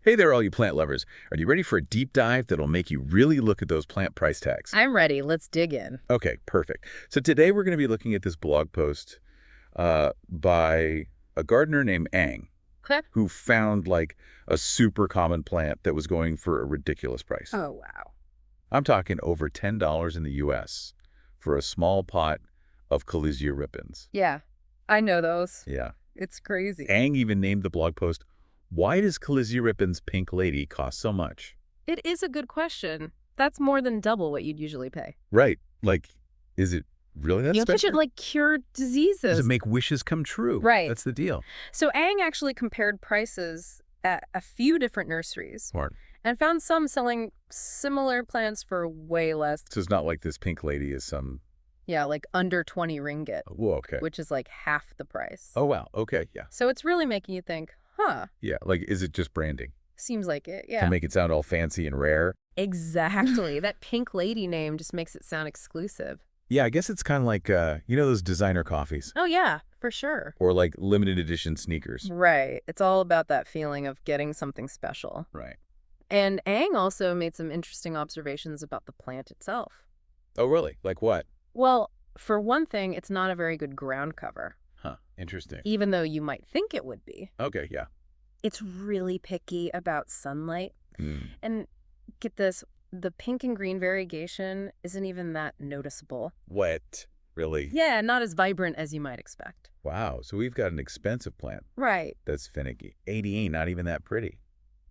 Hey there, all you plant lovers. Are you ready for a deep dive that'll make you really look at those plant price tags? I'm ready. Let's dig in. Okay, perfect. So today we're going to be looking at this blog post by a gardener named Ang, Okay. who found like a super common plant that was going for a ridiculous price. Oh, wow. I'm talking over $10 in the US for a small pot of Callisia Repens. Yeah, I know those. Yeah. It's crazy. Ang even named the blog post, "Why does Callisia Repens Pink Lady cost so much?" It is a good question. That's more than double what you'd usually pay. Right. Like, is it really that You think it special? should, like, cure Does diseases. it make wishes come true? Right. That's the deal. So Ang actually compared prices at a few different nurseries Smart. and found some selling similar plants for way less. So it's not like this Pink Lady is some... Yeah, like under 20 ringgit, Whoa, okay. which is like half the price. Oh, wow. Okay, yeah. So it's really making you think, huh, Yeah, like, is it just branding? seems like it, yeah. To make it sound all fancy and rare? Exactly. That Pink Lady name just makes it sound exclusive. Yeah, I guess it's kind of like, you know those designer coffees? Oh, yeah, for sure. Or like limited edition sneakers? Right. It's all about that feeling of getting something special. Right. And Ang also made some interesting observations about the plant itself. Oh, really? Like what? Well, for one thing, it's not a very good ground cover, Huh, interesting. even though you might think it would be. Okay, yeah. It's really picky about sunlight. Hmm. And get this, the pink and green variegation isn't even that noticeable. What? Really? Yeah, not as vibrant as you might expect. Wow, so we've got an expensive plant Right. that's finicky. 80 ain't not even that pretty.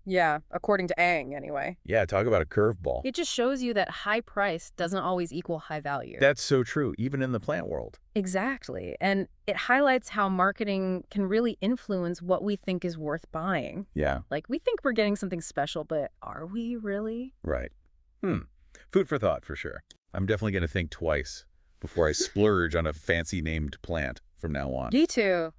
Yeah, according to Ang, anyway. Yeah, talk about a curveball. It just shows you that high price doesn't always equal high value. That's so true, even in the plant world. Exactly. And it highlights how marketing can really influence what we think is worth buying. Yeah, Like, we think we're getting something special, but are we really? right. Food for thought, for sure. I'm definitely going to think twice before I splurge on a fancy named plant from now on. Me too.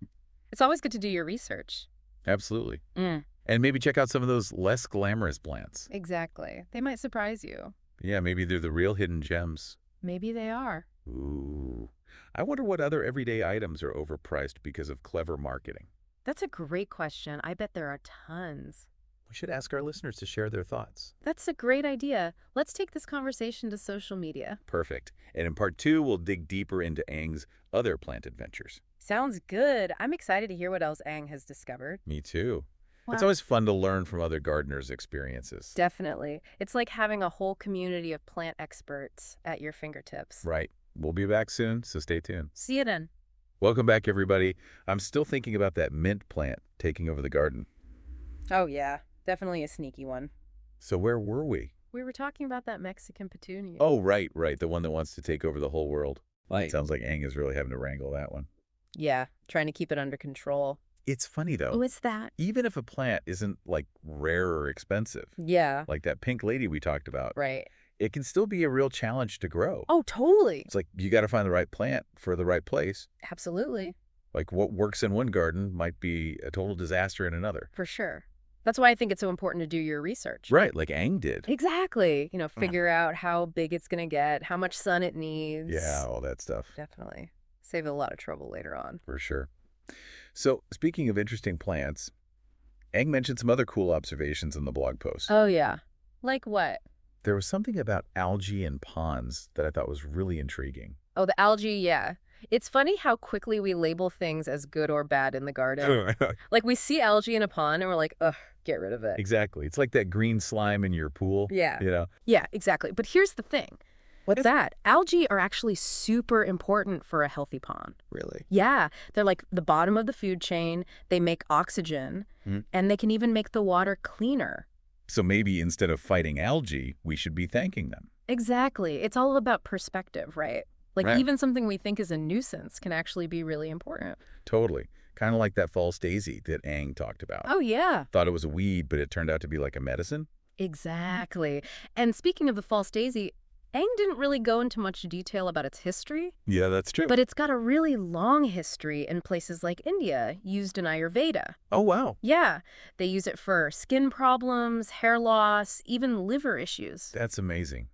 It's always good to do your research. Absolutely. Mm, And maybe check out some of those less glamorous plants. exactly. They might surprise you. Yeah, maybe they're the real hidden gems. Maybe they are. Ooh. I wonder what other everyday items are overpriced because of clever marketing. That's a great question. I bet there are tons. We should ask our listeners to share their thoughts. That's a great idea. Let's take this conversation to social media. Perfect. And in part 2, we'll dig deeper into Ang's other plant adventures. Sounds good. I'm excited to hear what else Ang has discovered. Me too. It's Wow. always fun to learn from other gardeners' experiences. Definitely. It's like having a whole community of plant experts at your fingertips. Right. We'll be back soon, so stay tuned. See you then. Welcome back, everybody. I'm still thinking about that mint plant taking over the garden. Oh, yeah. Definitely a sneaky one. So where were we? We were talking about that Mexican petunia. Oh, right. The one that wants to take over the whole world. Sounds like Ang is really having to wrangle that one. Yeah, trying to keep it under control. It's funny, though. What's that? Even if a plant isn't, like, rare or expensive, Yeah, like that pink lady we talked about, right. it can still be a real challenge to grow. Oh, totally. It's like you got to find the right plant for the right place. Absolutely. Like what works in one garden might be a total disaster in another. For sure. That's why I think it's so important to do your research. Right, like Ang did. Exactly. Figure out how big it's going to get, how much sun it needs. Yeah, all that stuff. Definitely. Save a lot of trouble later on. For sure. So, speaking of interesting plants, Ang mentioned some other cool observations in the blog post. Oh, yeah. Like what? There was something about algae in ponds that I thought was really intriguing. Oh, the algae, yeah. It's funny how quickly we label things as good or bad in the garden. Like, we see algae in a pond and we're like, ugh, get rid of it. Exactly. It's like that green slime in your pool. Yeah. You know? Yeah, exactly. But here's the thing. What's that? Algae are actually super important for a healthy pond. Really? Yeah, they're like the bottom of the food chain. They make oxygen, and they can even make the water cleaner. So maybe instead of fighting algae, we should be thanking them. Exactly. It's all about perspective, right? Like, Right. even something we think is a nuisance can actually be really important. Totally. Kind of like that false daisy that Ang talked about. Oh, yeah. Thought it was a weed, but it turned out to be like a medicine. Exactly. And speaking of the false daisy, Ang didn't really go into much detail about its history, Yeah, that's true. but it's got a really long history in places like India, used in Ayurveda. Oh, wow. Yeah, they use it for skin problems, hair loss, even liver issues. That's amazing.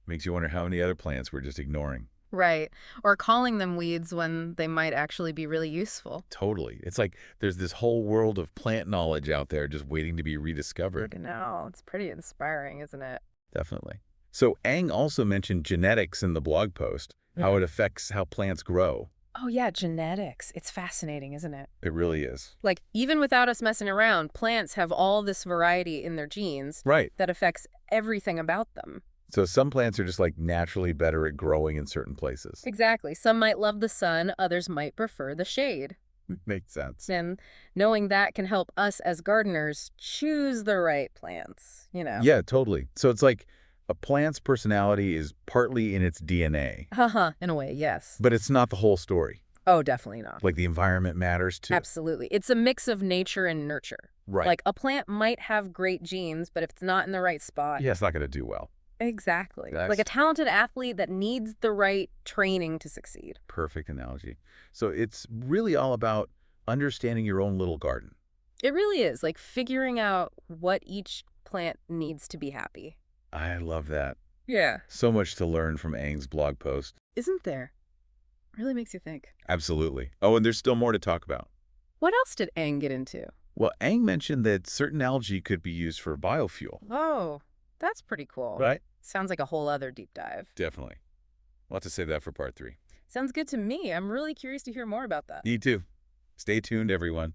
Makes you wonder how many other plants we're just ignoring. Right. Or calling them weeds when they might actually be really useful. Totally. It's like there's this whole world of plant knowledge out there just waiting to be rediscovered. I know. It's pretty inspiring, isn't it? Definitely. So Ang also mentioned genetics in the blog post, how it affects how plants grow. Oh, yeah, genetics. It's fascinating, isn't it? It really is. Like, even without us messing around, plants have all this variety in their genes Right. that affects everything about them. So some plants are just like naturally better at growing in certain places. Exactly. Some might love the sun, others might prefer the shade. Makes sense. And knowing that can help us as gardeners choose the right plants, Yeah, totally. So it's like a plant's personality is partly in its DNA, Haha, in a way, yes. but it's not the whole story. Oh, definitely not. Like the environment matters too. Absolutely. It's a mix of nature and nurture. Right. Like, a plant might have great genes, but if it's not in the right spot. Yeah, it's not going to do well. Exactly. That's- Like a talented athlete that needs the right training to succeed. Perfect analogy. So it's really all about understanding your own little garden. It really is. Like figuring out what each plant needs to be happy. I love that. Yeah. So much to learn from Ang's blog post. Isn't there? Really makes you think. Absolutely. Oh, and there's still more to talk about. What else did Aang get into? Well, Ang mentioned that certain algae could be used for biofuel. Oh, that's pretty cool. Right? Sounds like a whole other deep dive. Definitely. We'll have to save that for part 3. Sounds good to me. I'm really curious to hear more about that. Me too. Stay tuned, everyone.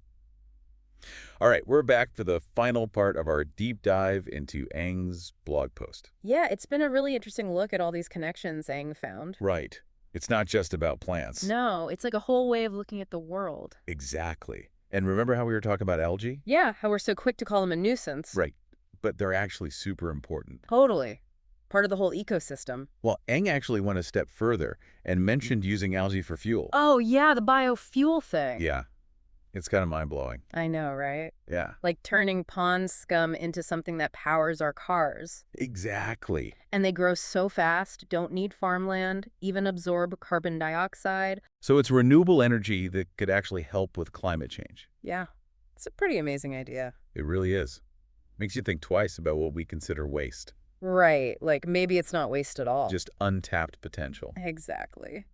All right, we're back for the final part of our deep dive into Ang's blog post. Yeah, it's been a really interesting look at all these connections Aang found. Right. It's not just about plants. No, it's like a whole way of looking at the world. Exactly. And remember how we were talking about algae? Yeah, how we're so quick to call them a nuisance. Right. But they're actually super important. Totally. Part of the whole ecosystem. Well, Ang actually went a step further and mentioned using algae for fuel. Oh, yeah, the biofuel thing. Yeah. It's kind of mind-blowing. I know, right? Yeah. Like turning pond scum into something that powers our cars. Exactly. And they grow so fast, don't need farmland, even absorb carbon dioxide. So it's renewable energy that could actually help with climate change. Yeah, it's a pretty amazing idea. It really is. Makes you think twice about what we consider waste. Right, like maybe it's not waste at all. Just untapped potential. Exactly.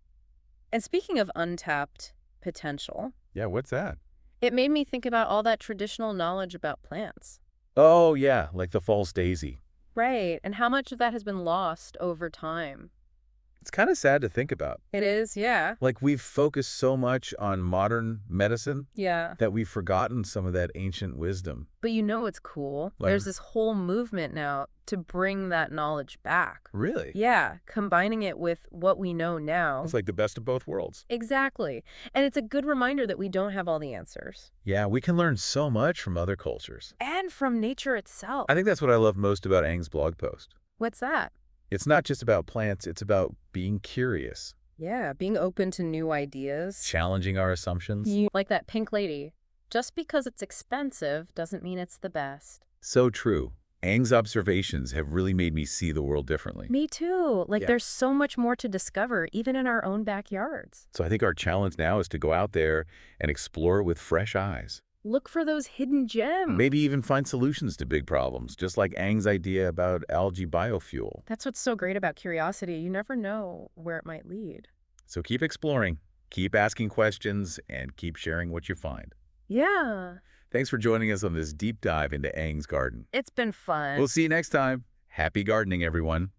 And speaking of untapped potential, Yeah, what's that? it made me think about all that traditional knowledge about plants. Oh, yeah, like the false daisy. Right, and how much of that has been lost over time. It's kind of sad to think about. It is, yeah. Like we've focused so much on modern medicine Yeah. that we've forgotten some of that ancient wisdom. But you know what's cool? What? There's this whole movement now to bring that knowledge back. Really? Yeah, combining it with what we know now. It's like the best of both worlds. Exactly. And it's a good reminder that we don't have all the answers. Yeah, we can learn so much from other cultures. And from nature itself. I think that's what I love most about Ang's blog post. What's that? It's not just about plants, it's about being curious, Yeah, being open to new ideas. challenging our assumptions. Like that pink lady. Just because it's expensive doesn't mean it's the best. So true. Ang's observations have really made me see the world differently. Me too. Like Yeah. there's so much more to discover, even in our own backyards. So I think our challenge now is to go out there and explore with fresh eyes. Look for those hidden gems. Maybe even find solutions to big problems, just like Ang's idea about algae biofuel. That's what's so great about curiosity. You never know where it might lead. So keep exploring, keep asking questions, and keep sharing what you find. Yeah. Thanks for joining us on this deep dive into Ang's garden. It's been fun. We'll see you next time. Happy gardening, everyone.